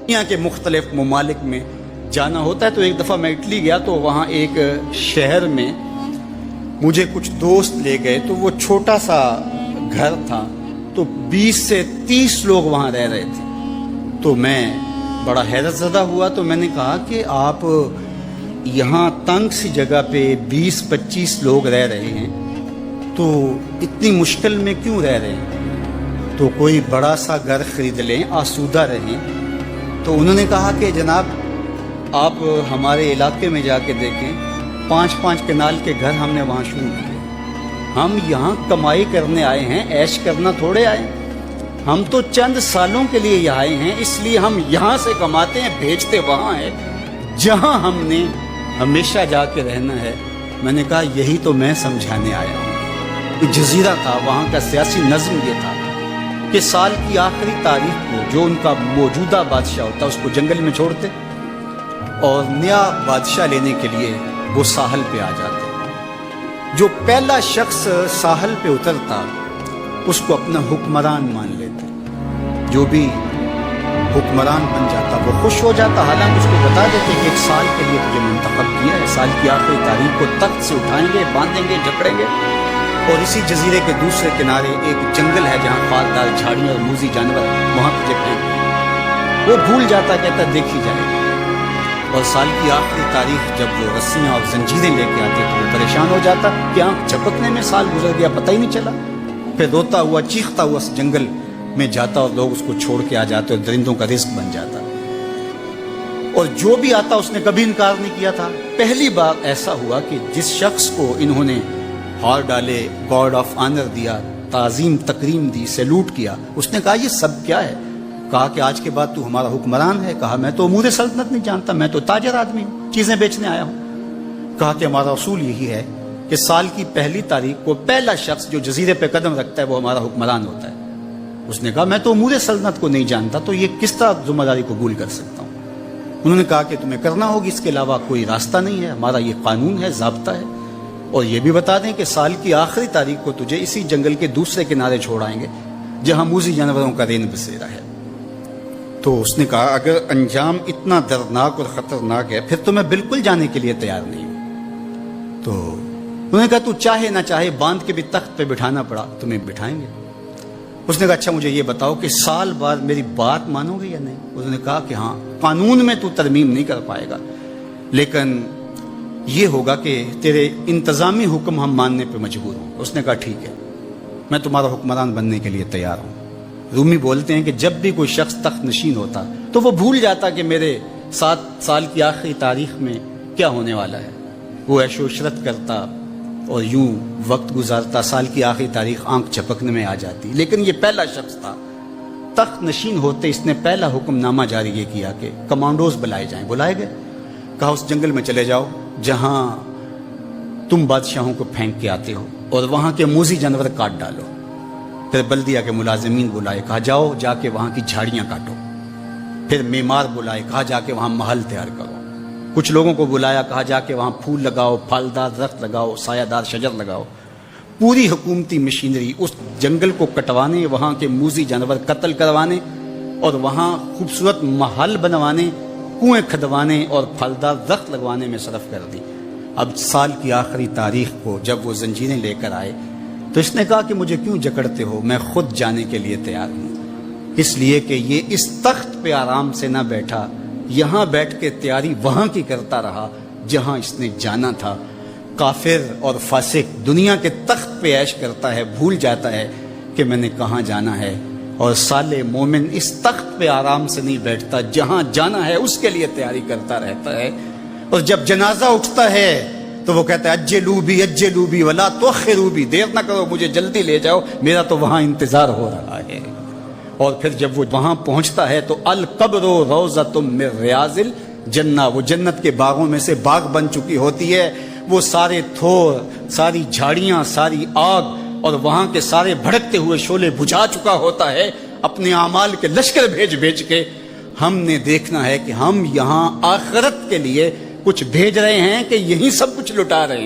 دنیا کے مختلف ممالک میں جانا ہوتا ہے. تو ایک دفعہ میں اٹلی گیا تو وہاں ایک شہر میں مجھے کچھ دوست لے گئے. تو وہ چھوٹا سا گھر تھا, تو 20 سے 30 لوگ وہاں رہ رہے تھے. تو میں بڑا حیرت زدہ ہوا. تو میں نے کہا کہ آپ یہاں تنگ سی جگہ پہ 20-25 لوگ رہ رہے ہیں, تو اتنی مشکل میں کیوں رہ رہے ہیں؟ تو کوئی بڑا سا گھر خرید لیں, آسودہ رہیں. تو انہوں نے کہا کہ جناب آپ ہمارے علاقے میں جا کے دیکھیں, 5-5 کنال کے گھر ہم نے وہاں شروع کیے. ہم یہاں کمائی کرنے آئے ہیں, عیش کرنا تھوڑے آئے ہیں. ہم تو چند سالوں کے لیے یہاں آئے ہیں, اس لیے ہم یہاں سے کماتے ہیں, بھیجتے وہاں ہے جہاں ہم نے ہمیشہ جا کے رہنا ہے. میں نے کہا یہی تو میں سمجھانے آیا ہوں. جزیرہ تھا, وہاں کا سیاسی نظم یہ تھا کہ سال کی آخری تاریخ کو جو ان کا موجودہ بادشاہ ہوتا اس کو جنگل میں چھوڑتے اور نیا بادشاہ لینے کے لیے وہ ساحل پہ آ جاتے. جو پہلا شخص ساحل پہ اترتا اس کو اپنا حکمران مان لیتے. جو بھی حکمران بن جاتا وہ خوش ہو جاتا. حالانکہ اس کو بتا دیتے کہ 1 سال کے لیے تجھے منتخب کیا ہے, سال کی آخری تاریخ کو تخت سے اٹھائیں گے, باندھیں گے, جکڑیں گے. اور اسی جزیرے کے دوسرے کنارے ایک جنگل ہے جہاں پھالدار جھاڑیاں اور موذی جانور, وہاں تجھے پھینک. وہ بھول جاتا, کہتا دیکھی جائے گا. اور سال کی آخری تاریخ جب وہ رسیاں اور زنجیریں لے کے آتے تو وہ پریشان ہو جاتا کہ آنکھ جھپکنے میں سال گزر گیا, پتہ ہی نہیں چلا. پھر روتا ہوا چیختا ہوا اس جنگل میں جاتا اور لوگ اس کو چھوڑ کے آ جاتے اور درندوں کا رزق بن جاتا. اور جو بھی آتا اس نے کبھی انکار نہیں کیا تھا. پہلی بار ایسا ہوا کہ جس شخص کو انہوں نے ہار ڈالے, گارڈ آف آنر دیا, تعظیم تکریم دی, سیلوٹ کیا, اس نے کہا یہ سب کیا ہے؟ کہا کہ آج کے بعد تو ہمارا حکمران ہے. کہا میں تو امور سلطنت نہیں جانتا, میں تو تاجر آدمی ہوں, چیزیں بیچنے آیا ہوں. کہا کہ ہمارا اصول یہی ہے کہ سال کی پہلی تاریخ کو پہلا شخص جو جزیرے پہ قدم رکھتا ہے وہ ہمارا حکمران ہوتا ہے. اس نے کہا میں تو امور سلطنت کو نہیں جانتا, تو یہ کس طرح ذمہ داری قبول کر سکتا ہوں؟ انہوں نے کہا کہ تمہیں کرنا ہوگی, اس کے علاوہ کوئی راستہ نہیں ہے, ہمارا یہ قانون ہے, ضابطہ ہے. اور یہ بھی بتا دیں کہ سال کی آخری تاریخ کو تجھے اسی جنگل کے دوسرے کنارے چھوڑائیں گے جہاں موذی جانوروں کا رین بسیرا ہے. تو اس نے کہا اگر انجام اتنا دردناک اور خطرناک ہے پھر تو میں بالکل جانے کے لیے تیار نہیں ہوں. تو انہوں نے کہا تو چاہے نہ چاہے باندھ کے بھی تخت پہ بٹھانا پڑا تمہیں بٹھائیں گے. اس نے کہا اچھا مجھے یہ بتاؤ کہ سال بعد میری بات مانو گے یا نہیں؟ انہوں نے کہا کہ ہاں, قانون میں تو ترمیم نہیں کر پائے گا, لیکن یہ ہوگا کہ تیرے انتظامی حکم ہم ماننے پہ مجبور ہوں. اس نے کہا ٹھیک ہے, میں تمہارا حکمران بننے کے لیے تیار ہوں. رومی بولتے ہیں کہ جب بھی کوئی شخص تخت نشین ہوتا تو وہ بھول جاتا کہ میرے 7 سال کی آخری تاریخ میں کیا ہونے والا ہے. وہ عیش و عشرت کرتا اور یوں وقت گزارتا, سال کی آخری تاریخ آنکھ جھپکنے میں آ جاتی. لیکن یہ پہلا شخص تھا, تخت نشین ہوتے اس نے پہلا حکم نامہ جاری یہ کیا کہ کمانڈوز بلائے جائیں. بلائے گئے. کہا اس جنگل میں چلے جاؤ جہاں تم بادشاہوں کو پھینک کے آتے ہو اور وہاں کے موذی جانور کاٹ ڈالو. پھر بلدیہ کے ملازمین بلائے, کہا جاؤ جا کے وہاں کی جھاڑیاں کاٹو. پھر معمار بلائے, کہا جا کے وہاں محل تیار کرو. کچھ لوگوں کو بلایا, کہا جا کے وہاں پھول لگاؤ, پھلدار درخت لگاؤ, سایہ دار شجر لگاؤ. پوری حکومتی مشینری اس جنگل کو کٹوانے, وہاں کے موذی جانور قتل کروانے اور وہاں خوبصورت محل بنوانے, کنویں کھدوانے اور پھلدار درخت لگوانے میں صرف کر دی. اب سال کی آخری تاریخ کو جب وہ زنجیریں لے کر آئے تو اس نے کہا کہ مجھے کیوں جکڑتے ہو, میں خود جانے کے لیے تیار ہوں. اس لیے کہ یہ اس تخت پہ آرام سے نہ بیٹھا, یہاں بیٹھ کے تیاری وہاں کی کرتا رہا جہاں اس نے جانا تھا. کافر اور فاسق دنیا کے تخت پہ عیش کرتا ہے, بھول جاتا ہے کہ میں نے کہاں جانا ہے. اور صالح مومن اس تخت پہ آرام سے نہیں بیٹھتا, جہاں جانا ہے اس کے لیے تیاری کرتا رہتا ہے. اور جب جنازہ اٹھتا ہے تو وہ کہتا ہے اجلوا بی ولا تؤخروا بی, دیر نہ کرو مجھے جلدی لے جاؤ, میرا تو وہاں انتظار ہو رہا ہے. اور پھر جب وہ وہاں پہنچتا ہے تو القبر روضۃ من ریاض الجنہ, وہ جنت کے باغوں میں سے باغ بن چکی ہوتی ہے. وہ سارے تھور, ساری جھاڑیاں, ساری آگ اور وہاں کے سارے بھڑکتے ہوئے شعلے بجھا چکا ہوتا ہے اپنے اعمال کے لشکر بھیج کے. ہم نے دیکھنا ہے کہ ہم یہاں آخرت کے لیے کچھ بھیج رہے ہیں کہ یہی سب کچھ لٹا رہے ہیں.